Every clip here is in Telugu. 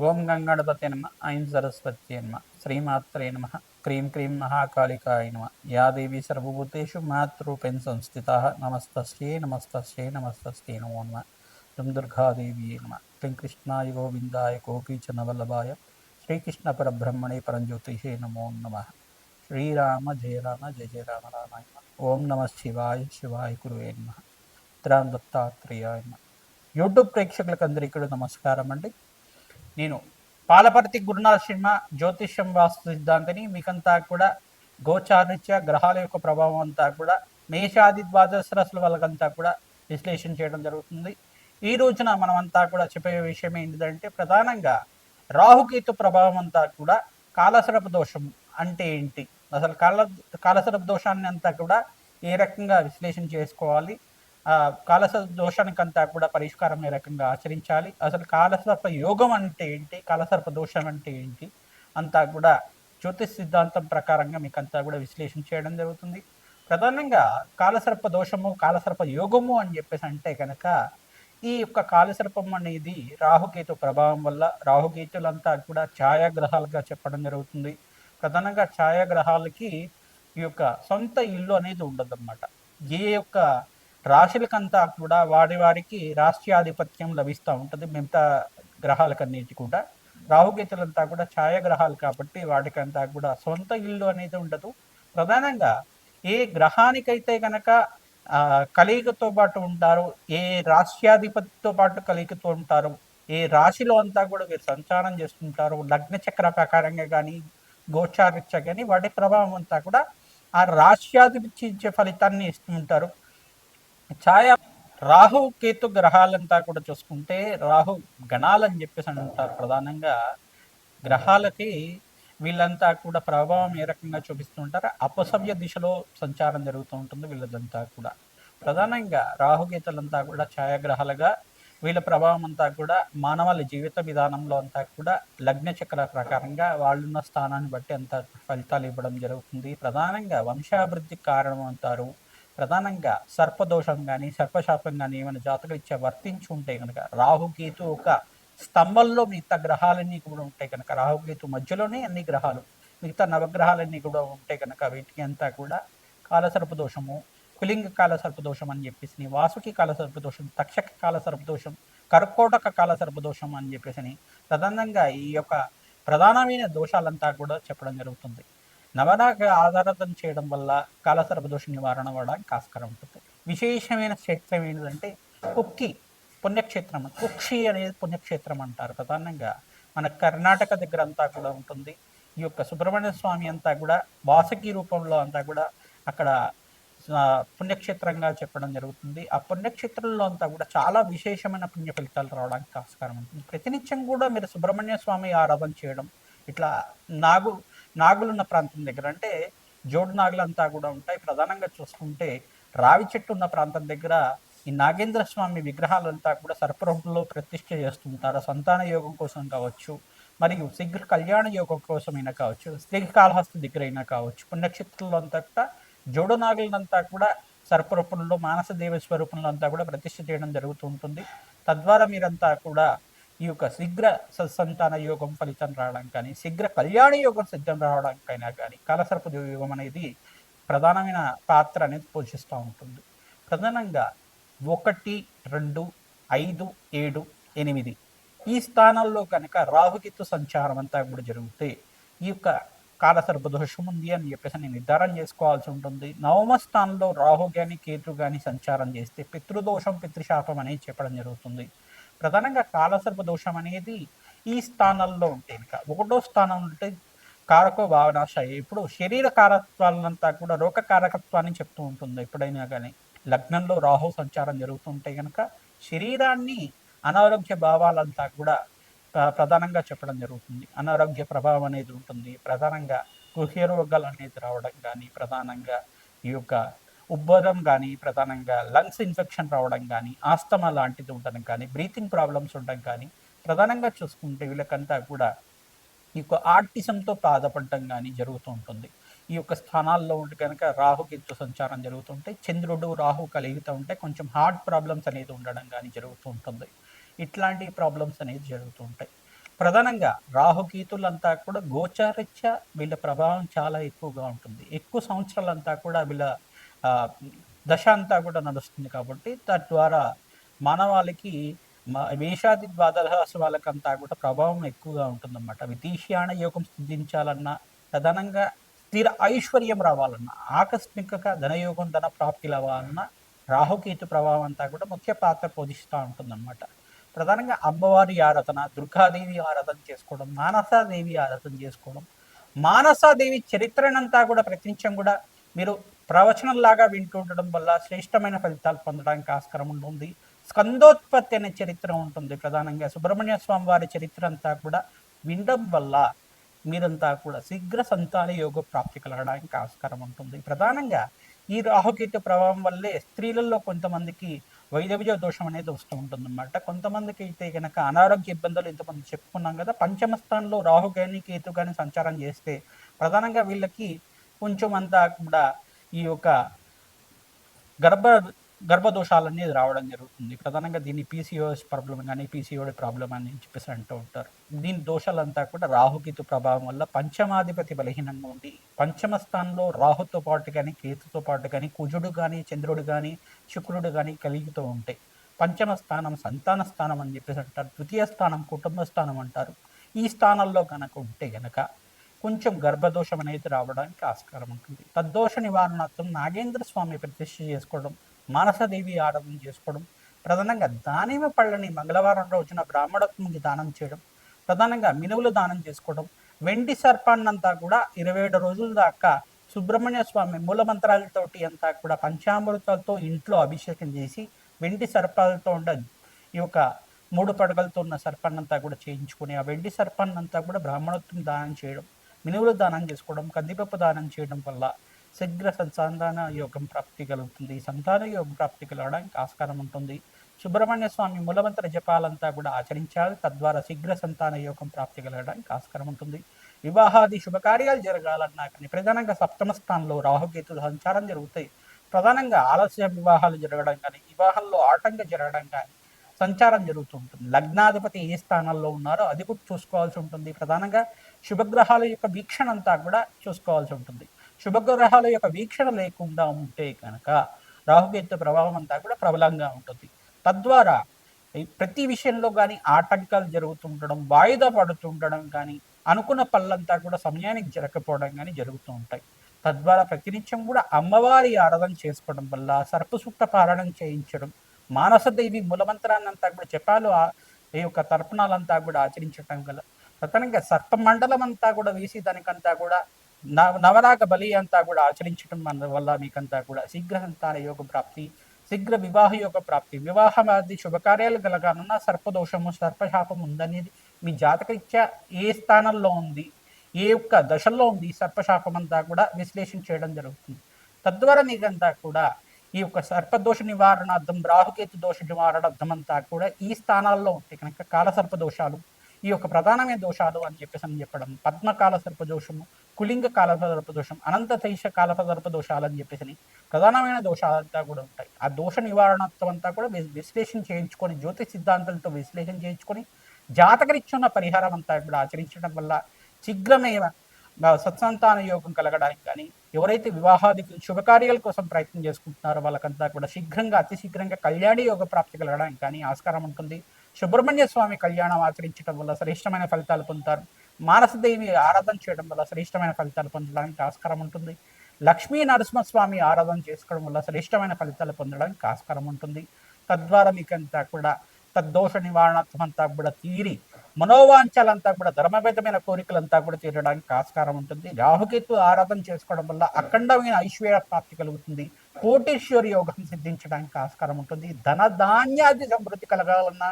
ఓం గంగణపతే నమ ఐం సరస్వత్యే నమ శ్రీమాత్రే నమ క్రీం క్రీం మహాకాళికాయ నమ యా దేవి సర్వభూతేషు మాతృరూపేణ సంస్థిత నమస్తస్యై నమస్తస్యై నమస్తస్యై నమో నమ దుం దుర్గాదేవి నమ క్లీం కృష్ణాయ గోవిందాయ గోపీచనవల్లభాయ శ్రీకృష్ణ పరబ్రహ్మణే పరంజ్యోతిషే నమో నమ శ్రీరామ జయ రామ జయ జయ రామ రామాయ నమః. ఓం నమ శివాయ శివాయ గురువే నమ రామ్ దత్తాత్రేయాయ నమ. యూట్యూబ్ ప్రేక్షకులకు అందరికీ కూడా నమస్కారం అండి. నేను పాలపర్తి గురునాథ శర్మ జ్యోతిష్యం వాస్తు సిద్ధాంతిని. మీకంతా కూడా గోచారిత్య గ్రహాల యొక్క ప్రభావం అంతా కూడా మేషాది ద్వాదశ రాశుల వాళ్ళకంతా కూడా విశ్లేషణ చేయడం జరుగుతుంది. ఈ రోజున మనమంతా కూడా చెప్పే విషయం ఏంటిదంటే, ప్రధానంగా రాహుకేతు ప్రభావం అంతా కూడా కాలసర్ప దోషం అంటే ఏంటి, అసలు కాలసర్ప దోషాన్ని అంతా కూడా ఏ రకంగా విశ్లేషణ చేసుకోవాలి, కాలసర్ప దోషానికంతా కూడా పరిష్కారం ఏ రకంగా ఆచరించాలి, అసలు కాలసర్ప యోగం అంటే ఏంటి, కాలసర్ప దోషం అంటే ఏంటి అంతా కూడా జ్యోతిష్ సిద్ధాంతం ప్రకారంగా మీకు అంతా కూడా విశ్లేషణ చేయడం జరుగుతుంది. ప్రధానంగా కాలసర్ప దోషము కాలసర్ప యోగము అని చెప్పేసి అంటే కనుక, ఈ యొక్క కాలసర్పం అనేది రాహుకేతు ప్రభావం వల్ల, రాహుకేతులంతా కూడా ఛాయాగ్రహాలుగా చెప్పడం జరుగుతుంది. ప్రధానంగా ఛాయాగ్రహాలకి ఈ యొక్క సొంత ఇల్లు అనేది ఉండదన్నమాట. ఏ యొక్క రాశులకంతా కూడా వారికి రాష్ట్రాధిపత్యం లభిస్తూ ఉంటుంది. మిగతా గ్రహాలకన్నిటి కూడా రాహుకేతులంతా కూడా ఛాయాగ్రహాలు కాబట్టి వాటికంతా కూడా సొంత ఇల్లు అనేది ఉండదు. ప్రధానంగా ఏ గ్రహానికైతే కనుక కలియుగతో పాటు ఉంటారు, ఏ రాష్ట్రాధిపతితో పాటు కలియుగతో ఉంటారు, ఏ రాశిలో అంతా కూడా వీరు సంచారం చేస్తుంటారు, లగ్న చక్ర ప్రకారంగా కానీ గోచారిత్య కానీ వాటి ప్రభావం అంతా కూడా ఆ రాష్ట్రాధిపతి ఇచ్చే ఫలితాన్ని ఇస్తూ ఉంటారు. ఛాయ రాహు కేతు గ్రహాలంతా కూడా చూసుకుంటే రాహు గణాలని చెప్పేసి అంటారు. ప్రధానంగా గ్రహాలకి వీళ్ళంతా కూడా ప్రభావం ఏ రకంగా చూపిస్తూ ఉంటారు, అపసవ్య దిశలో సంచారం జరుగుతూ ఉంటుంది వీళ్ళదంతా కూడా. ప్రధానంగా రాహుకేతులంతా కూడా ఛాయాగ్రహాలుగా వీళ్ళ ప్రభావం అంతా కూడా మానవాళి జీవిత విధానంలో అంతా కూడా లగ్న చక్ర ప్రకారంగా వాళ్ళున్న స్థానాన్ని బట్టి అంత ఫలితాలు ఇవ్వడం జరుగుతుంది. ప్రధానంగా వంశాభివృద్ధికి కారణం అంటారు. ప్రధానంగా సర్పదోషం కానీ సర్పశాపం కానీ ఏమైనా జాతకరీత్యా వర్తించి ఉంటే కనుక, రాహుకేతు ఒక స్తంభంలో మిగతా గ్రహాలన్నీ కూడా ఉంటాయి కనుక, రాహుకేతు మధ్యలోనే అన్ని గ్రహాలు మిగతా నవగ్రహాలన్నీ కూడా ఉంటాయి కనుక, వీటికి అంతా కూడా కాలసర్పదోషము, కులింగ కాలసర్పదోషం అని చెప్పేసి, వాసుకి కాలసర్పదోషం, తక్షక కాలసర్పదోషం, కర్కోటక కాలసర్పదోషం అని చెప్పేసి ప్రధానంగా ఈ యొక్క ప్రధానమైన దోషాలంతా కూడా చెప్పడం జరుగుతుంది. నవనాగ ఆధారితం చేయడం వల్ల కాలసర్పదోష నివారణ అవ్వడానికి ఆస్కారం ఉంటుంది. విశేషమైన క్షేత్రం ఏంటంటే కుక్కి పుణ్యక్షేత్రం, కుక్షి అనేది పుణ్యక్షేత్రం అంటారు. ప్రధానంగా మన కర్ణాటక దగ్గర అంతా కూడా ఉంటుంది. ఈ యొక్క సుబ్రహ్మణ్య స్వామి అంతా కూడా వాసకి రూపంలో అంతా కూడా అక్కడ పుణ్యక్షేత్రంగా చెప్పడం జరుగుతుంది. ఆ పుణ్యక్షేత్రంలో అంతా కూడా చాలా విశేషమైన పుణ్య ఫలితాలు రావడానికి ఆస్కారం ఉంటుంది. ప్రతినిత్యం కూడా మీరు సుబ్రహ్మణ్య స్వామి ఆరాధన చేయడం, ఇట్లా నాగులున్న ప్రాంతం దగ్గర అంటే జోడు నాగులంతా కూడా ఉంటాయి. ప్రధానంగా చూసుకుంటే రావి చెట్టు ఉన్న ప్రాంతం దగ్గర ఈ నాగేంద్ర స్వామి విగ్రహాలంతా కూడా సర్పరూపంలో ప్రతిష్ఠ చేస్తుంటారు. సంతాన యోగం కోసం కావచ్చు, మరియు శీఘ్ర కళ్యాణ యోగం కోసమైనా కావచ్చు, శ్రీకాళహస్తి దగ్గర అయినా కావచ్చు, పుణ్యక్షేత్రంలో అంతా కూడా జోడు నాగులంతా కూడా సర్పరూపంలో మానస దేవ స్వరూపంలో అంతా కూడా ప్రతిష్ఠ చేయడం జరుగుతూ ఉంటుంది. తద్వారా మీరంతా కూడా ఈ యొక్క శీఘ్ర సత్సంతాన యోగం ఫలితం రావడం కానీ, శీఘ్ర కళ్యాణ యోగం సిద్ధం రావడానికైనా కానీ కాలసర్ప యోగం అనేది ప్రధానమైన పాత్ర అనేది పోషిస్తూ ఉంటుంది. ప్రధానంగా 1, 2, 5, 7, 8 ఈ స్థానాల్లో కనుక రాహుకేతు సంచారం అంతా కూడా జరిగితే ఈ యొక్క కాలసర్ప దోషం ఉంది అని చెప్పేసి నేను నిర్ధారణ చేసుకోవాల్సి ఉంటుంది. నవమ స్థానంలో రాహు కానీ కేతు కానీ సంచారం చేస్తే పితృదోషం పితృశాపం అనేది చెప్పడం జరుగుతుంది. ప్రధానంగా కాలసర్ప దోషం అనేది ఈ స్థానాల్లో ఉంటే కనుక, 1వ స్థానం ఉంటే కారకో భావనాశయ, ఇప్పుడు శరీర కారకత్వాలంతా కూడా రోగ కారకత్వాన్ని చెప్తూ ఉంటుంది. ఎప్పుడైనా కానీ లగ్నంలో రాహు సంచారం జరుగుతుంటే కనుక శరీరాన్ని అనారోగ్య భావాలంతా కూడా ప్రధానంగా చెప్పడం జరుగుతుంది. అనారోగ్య ప్రభావం అనేది ఉంటుంది. ప్రధానంగా గృహ రోగాలు అనేది రావడం కానీ, ప్రధానంగా ఈ యొక్క ఉబ్బరం కానీ, ప్రధానంగా లంగ్స్ ఇన్ఫెక్షన్ రావడం కానీ, ఆస్తమా లాంటిది ఉండడం కానీ, బ్రీతింగ్ ప్రాబ్లమ్స్ ఉండడం కానీ, ప్రధానంగా చూసుకుంటే వీళ్ళకంతా కూడా ఈ యొక్క ఆర్టిజంతో బాధపడటం కానీ జరుగుతూ ఉంటుంది. ఈ యొక్క స్థానాల్లో ఉంటే కనుక రాహుకేతు సంచారం జరుగుతుంటే, చంద్రుడు రాహు కలిగితూ ఉంటే కొంచెం హార్ట్ ప్రాబ్లమ్స్ అనేది ఉండడం కానీ జరుగుతూ ఉంటుంది. ఇట్లాంటి ప్రాబ్లమ్స్ అనేది జరుగుతూ ఉంటాయి. ప్రధానంగా రాహుకేతులంతా కూడా గోచారీత్యా వీళ్ళ ప్రభావం చాలా ఎక్కువగా ఉంటుంది. ఎక్కువ సంవత్సరాలంతా కూడా వీళ్ళ ఆహ్, దశ అంతా కూడా నడుస్తుంది కాబట్టి, తద్వారా మానవాళికి మేషాది ద్వాదశ వాళ్ళకంతా కూడా ప్రభావం ఎక్కువగా ఉంటుందన్నమాట. విదేశీయాన యోగం సిద్ధించాలన్నా, ప్రధానంగా స్థిర ఐశ్వర్యం రావాలన్నా, ఆకస్మికగా ధనయోగం, ధన ప్రాప్తిలవ్వాలన్నా రాహుకేతు ప్రభావం అంతా కూడా ముఖ్య పాత్ర పోషిస్తా ఉంటుందన్నమాట. ప్రధానంగా అమ్మవారి ఆరాధన, దుర్గాదేవి ఆరాధన చేసుకోవడం, మానసాదేవి ఆరాధన చేసుకోవడం, మానసాదేవి చరిత్రనంతా కూడా ప్రతినిత్యం కూడా మీరు ప్రవచనంలాగా వింటూ ఉండడం వల్ల శ్రేష్టమైన ఫలితాలు పొందడానికి ఆస్కారం ఉంటుంది. స్కందోత్పత్తి అనే చరిత్ర ఉంటుంది. ప్రధానంగా సుబ్రహ్మణ్య స్వామి వారి చరిత్ర అంతా కూడా వినడం వల్ల మీరంతా కూడా శీఘ్ర సంతాన యోగ ప్రాప్తి కలగడానికి ఆస్కారం ఉంటుంది. ప్రధానంగా ఈ రాహుకేతు ప్రభావం వల్లే స్త్రీలలో కొంతమందికి వైదవ్య దోషం అనేది వస్తూ ఉంటుందన్నమాట. కొంతమందికి అయితే కనుక అనారోగ్య ఇబ్బందులు ఇంతమంది చెప్పుకున్నాం కదా, పంచమ స్థానంలో రాహు కానీ కేతు కానీ సంచారం చేస్తే ప్రధానంగా వీళ్ళకి కొంచెం అంతా కూడా ఈ యొక్క గర్భ గర్భదోషాలన్నీ రావడం జరుగుతుంది. ప్రధానంగా దీన్ని పీసీఓఎస్ ప్రాబ్లం కానీ పీసీఓడి ప్రాబ్లం అని చెప్పేసి అంటూ ఉంటారు. దీని దోషాలంతా కూడా రాహుకేతు ప్రభావం వల్ల పంచమాధిపతి బలహీనంగా ఉండి పంచమ స్థానంలో రాహుతో పాటు కానీ కేతుతో పాటు కానీ కుజుడు కానీ చంద్రుడు కానీ శుక్రుడు కానీ కలుగుతూ ఉంటాయి. పంచమ స్థానం సంతాన స్థానం అని చెప్పేసి అంటారు. ద్వితీయ స్థానం కుటుంబ స్థానం అంటారు. ఈ స్థానంలో కనుక ఉంటే గనక కొంచెం గర్భదోషం అనేది రావడానికి ఆస్కారం ఉంటుంది. తద్దోష నివారణార్థం నాగేంద్ర స్వామి ప్రతిష్ఠ చేసుకోవడం, మానసదేవి ఆరాధన చేసుకోవడం, ప్రధానంగా దానిమ్మ పళ్ళని మంగళవారం రోజున బ్రాహ్మణత్వంకి దానం చేయడం, ప్రధానంగా మినువులు దానం చేసుకోవడం, వెండి సర్పాన్నంతా కూడా 27 రోజుల దాకా సుబ్రహ్మణ్య స్వామి మూలమంత్రాలతోటి అంతా కూడా పంచామృతాలతో ఇంట్లో అభిషేకం చేసి వెండి సర్పాలతో ఉండ ఈ యొక్క 3 పడగలతో ఉన్న సర్పాన్నంతా కూడా చేయించుకొని ఆ వెండి సర్పాన్నంతా కూడా బ్రాహ్మణత్వం దానం చేయడం, మినువులు దానం చేసుకోవడం, కందిపప్పు దానం చేయడం వల్ల శీఘ్ర సంతాన యోగం ప్రాప్తి కలుగుతుంది. సంతాన యోగం ప్రాప్తి కలగడానికి ఆస్కారం ఉంటుంది. సుబ్రహ్మణ్య స్వామి మూలమంత్ర జపాలంతా కూడా ఆచరించాలి. తద్వారా శీఘ్ర సంతాన యోగం ప్రాప్తి కలగడానికి ఆస్కారం ఉంటుంది. వివాహాది శుభకార్యాలు జరగాలన్నా కానీ ప్రధానంగా సప్తమ స్థానంలో రాహుకేతు సంచారం జరుగుతాయి. ప్రధానంగా ఆలస్య వివాహాలు జరగడం కానీ, వివాహంలో ఆటంకం జరగడం కానీ సంచారం జరుగుతూ ఉంటుంది. లగ్నాధిపతి ఏ స్థానాల్లో ఉన్నారో అది కూడా చూసుకోవాల్సి ఉంటుంది. ప్రధానంగా శుభగ్రహాల యొక్క వీక్షణ అంతా కూడా చూసుకోవాల్సి ఉంటుంది. శుభగ్రహాల యొక్క వీక్షణ లేకుండా ఉంటే కనుక రాహుకేతు ప్రభావం అంతా కూడా ప్రబలంగా ఉంటుంది. తద్వారా ప్రతి విషయంలో కానీ ఆటంకాలు జరుగుతుండడం, వాయిదా పడుతుండడం కానీ, అనుకున్న పనులంతా కూడా సమయానికి జరగకపోవడం కానీ జరుగుతూ ఉంటాయి. తద్వారా ప్రతినిత్యం కూడా అమ్మవారి ఆరాధన చేసుకోవడం వల్ల సర్పసూక్త పారాయణం చేయించడం, మానసదేవి మూలమంత్రాన్నంతా కూడా జపాలు ఈ యొక్క తర్పణాలంతా కూడా ఆచరించడం గల ప్రధానంగా సర్పమండలం అంతా కూడా వేసి దానికంతా కూడా నవరాగ బలి అంతా కూడా ఆచరించడం వల్ల మీకంతా కూడా శీఘ్ర సంతాన యోగ ప్రాప్తి, శీఘ్ర వివాహ యోగ ప్రాప్తి, వివాహమాది శుభకార్యాలు కలగానున్న సర్పదోషము సర్పశాపం ఉందనేది మీ జాతకరీత్యా ఏ స్థానంలో ఉంది, ఏ యొక్క దశల్లో ఉంది సర్పశాపం అంతా కూడా విశ్లేషణ చేయడం జరుగుతుంది. తద్వారా మీకంతా కూడా ఈ యొక్క సర్పదోష నివారణార్థం, రాహుకేతు దోష నివారణార్థం అంతా కూడా ఈ స్థానాల్లో ఉంటే కనుక కాలసర్ప దోషాలు, ఈ యొక్క ప్రధానమైన దోషాలు అని చెప్పడం, పద్మకాల సర్పదోషము, కులింగ కాలసర్ప దోషం, అనంత తైష కాలసర్ప దోషాలు అని చెప్పేసి ప్రధానమైన దోషాలంతా కూడా ఉంటాయి. ఆ దోష నివారణార్థం అంతా కూడా విశ్లేషణ చేయించుకొని, జ్యోతిష్ సిద్ధాంతాలతో విశ్లేషణ చేయించుకొని, జాతకరీత్యున్న పరిహారం అంతా కూడా ఆచరించడం వల్ల శీఘ్రమైన సత్సంతాన యోగం కలగడానికి కానీ, ఎవరైతే వివాహాది శుభకార్యాల కోసం ప్రయత్నం చేసుకుంటున్నారో వాళ్ళకంతా కూడా శీఘ్రంగా అతి శీఘ్రంగా కళ్యాణి యోగ ప్రాప్తి కలగడానికి కానీ ఆస్కారం ఉంటుంది. సుబ్రహ్మణ్య స్వామి కళ్యాణం ఆచరించడం వల్ల శ్రేష్టమైన ఫలితాలు పొందుతారు. మానసదేవి ఆరాధన చేయడం వల్ల శ్రేష్టమైన ఫలితాలు పొందడానికి ఆస్కారం ఉంటుంది. లక్ష్మీ నరసింహస్వామి ఆరాధన చేసుకోవడం వల్ల శ్రేష్టమైన ఫలితాలు పొందడానికి ఆస్కారం ఉంటుంది. తద్వారా మీకంతా కూడా తద్దోష నివారణార్థం అంతా కూడా తీరి మనోవాంఛలంతా కూడా ధర్మబద్ధమైన కోరికలంతా కూడా తీరడానికి ఆస్కారం ఉంటుంది. రాహుకేతు ఆరాధన చేసుకోవడం వల్ల అఖండమైన ఐశ్వర్య ప్రాప్తి కలుగుతుంది. కోటీశ్వరి యోగం సిద్ధించడానికి ఆస్కారం ఉంటుంది. ధన ధాన్యాది సమృద్ధి కలగాలన్నా,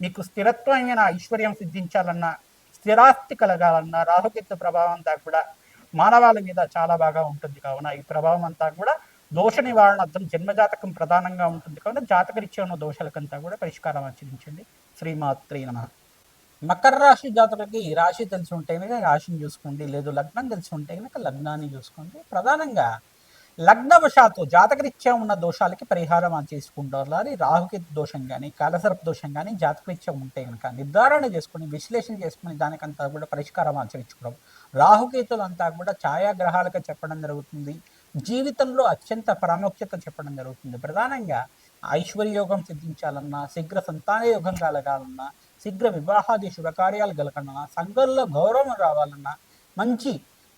మీకు స్థిరత్వమైన ఐశ్వర్యం సిద్ధించాలన్నా, స్థిరాస్తి కలగాలన్నా రాహుకేతు ప్రభావం అంతా కూడా మానవాళి మీద చాలా బాగా ఉంటుంది. కావున ఈ ప్రభావం అంతా కూడా దోష నివారణార్థం జన్మజాతకం ప్రధానంగా ఉంటుంది. కావున జాతకరీత్యా ఉన్న దోషాలకంతా కూడా పరిష్కారం ఆచరించండి. శ్రీమాత్రే నమః. మకర రాశి జాతకులకి ఈ రాశి తెలిసి ఉంటే కనుక రాశిని చూసుకోండి, లేదు లగ్నం తెలిసి ఉంటే కనుక లగ్నాన్ని చూసుకోండి. ప్రధానంగా లగ్నవశాత్తు జాతకరీత్యా ఉన్న దోషాలకి పరిహారం చేసుకుంటారు. రాహుకేతు దోషం కానీ కాలసర్ప దోషం కానీ జాతకరీత్యా ఉంటే కనుక నిర్ధారణ చేసుకుని విశ్లేషణ చేసుకుని దానికంతా కూడా పరిష్కారం ఆచరించుకోవడం. రాహుకేతులు అంతా కూడా ఛాయాగ్రహాలుగా చెప్పడం జరుగుతుంది. జీవితంలో అత్యంత ప్రాముఖ్యత చెప్పడం జరుగుతుంది. ప్రధానంగా ఐశ్వర్యయోగం సిద్ధించాలన్నా, శీఘ్ర సంతాన యోగం కలగాలన్నా, శీఘ్ర వివాహాది శుభకార్యాలు కలగలన్నా, సంఘంలో గౌరవం రావాలన్నా, మంచి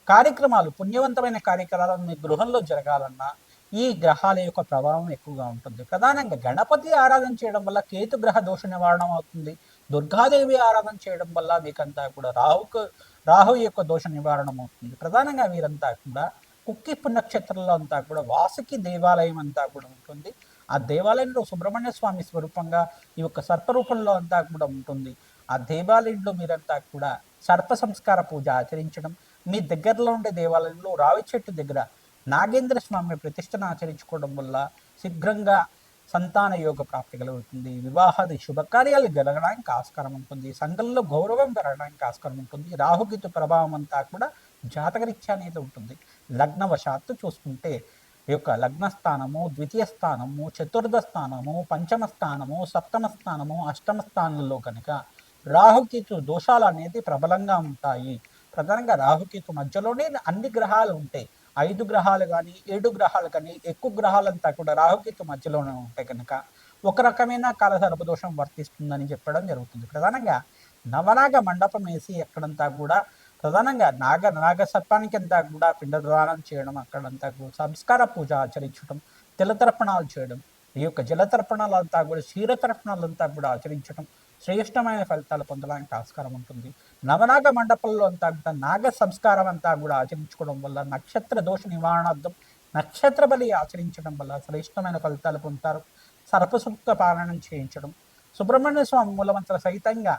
కార్యక్రమాలు పుణ్యవంతమైన కార్యక్రమాలు మీ గృహంలో జరగాలన్నా ఈ గ్రహాల యొక్క ప్రభావం ఎక్కువగా ఉంటుంది. ప్రధానంగా గణపతి ఆరాధన చేయడం వల్ల కేతు గ్రహ దోష నివారణం అవుతుంది. దుర్గాదేవి ఆరాధన చేయడం వల్ల మీకంతా కూడా రాహు యొక్క దోష నివారణం అవుతుంది. ప్రధానంగా వీరంతా కూడా కుక్కి పుణ్యక్షేత్రంలో అంతా కూడా వాసుకి దేవాలయం అంతా కూడా ఉంటుంది. ఆ దేవాలయంలో సుబ్రహ్మణ్య స్వామి స్వరూపంగా ఈ యొక్క సర్పరూపంలో అంతా కూడా ఉంటుంది. ఆ దేవాలయంలో మీరంతా కూడా సర్ప సంస్కార పూజ ఆచరించడం, మీ దగ్గరలో ఉండే దేవాలయంలో రావి చెట్టు దగ్గర నాగేంద్ర స్వామి ప్రతిష్టను ఆచరించుకోవడం వల్ల శీఘ్రంగా సంతాన యోగ ప్రాప్తి కలుగుతుంది. వివాహాది శుభకార్యాలు జరగడానికి ఆస్కారం ఉంటుంది. సంఘంలో గౌరవం పెరగడానికి ఆస్కారం ఉంటుంది. రాహుకేతు ప్రభావం అంతా కూడా జాతకరీత్యా అనేది ఉంటుంది. లగ్నవశాత్తు చూసుకుంటే ఈ యొక్క లగ్నస్థానము, ద్వితీయ స్థానము, చతుర్థ స్థానము, పంచమ స్థానము, సప్తమ స్థానము, అష్టమ స్థానంలో కనుక రాహుకేతు దోషాలు అనేది ప్రబలంగా ఉంటాయి. ప్రధానంగా రాహుకేతు మధ్యలోనే అన్ని గ్రహాలు ఉంటాయి. 5 గ్రహాలు కానీ 7 గ్రహాలు కానీ ఎక్కువ గ్రహాలంతా కూడా రాహుకేతు మధ్యలోనే ఉంటాయి కనుక ఒక రకమైన కాలసర్పదోషం వర్తిస్తుందని చెప్పడం జరుగుతుంది. ప్రధానంగా నవనాగ మండపం వేసి ఎక్కడంతా కూడా ప్రధానంగా నాగ సర్పానికి అంతా కూడా పిండదానం చేయడం, అక్కడంతా కూడా సంస్కార పూజ ఆచరించడం, తిలతర్పణాలు చేయడం, ఈ యొక్క జలతర్పణాలంతా కూడా క్షీరతర్పణాలంతా కూడా ఆచరించడం శ్రేష్టమైన ఫలితాలు పొందడానికి ఆస్కారం ఉంటుంది. నవనాగ మండపంలో అంతా కూడా నాగ సంస్కారం అంతా కూడా ఆచరించుకోవడం వల్ల నక్షత్ర దోష నివారణార్థం నక్షత్ర బలి ఆచరించడం వల్ల శ్రేష్టమైన ఫలితాలు పొందుతారు. సర్పసూక్త పాలనం చేయించడం, సుబ్రహ్మణ్య స్వామి మూలమంత్ర సహితంగా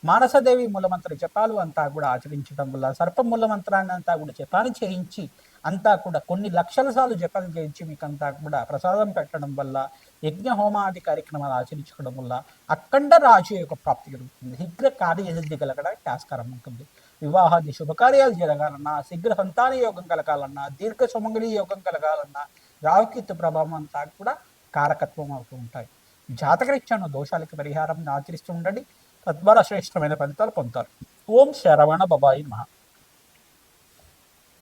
మానసదేవి మూలమంత్ర జపాలు అంతా కూడా ఆచరించడం వల్ల సర్ప మూలమంత్రాన్ని అంతా కూడా జపాన్ని చేయించి అంతా కూడా కొన్ని లక్షల సార్లు జపాలు చేయించి మీకు అంతా కూడా ప్రసాదం పెట్టడం వల్ల యజ్ఞ హోమాది కార్యక్రమాలు ఆచరించుకోవడం వల్ల అఖండ రాజు యొక్క ప్రాప్తి కలుగుతుంది. శీఘ్ర కార్యసిద్ధి కలగడానికి ఆస్కారం ఉంటుంది. వివాహాది శుభకార్యాలు జరగాలన్నా, శీఘ్ర సంతాన యోగం కలగాలన్నా, దీర్ఘ సుమంగళి యోగం కలగాలన్నా రాహుకేతు ప్రభావం అంతా కూడా కారకత్వం అవుతూ ఉంటాయి. జాతకరీత్యాను దోషాలకి పరిహారం ఆచరిస్తూ ఉండండి. తద్వారా శ్రేష్టమైన ఫలితాలు పొందుతారు. ఓం శరవణ భవాయి మహా.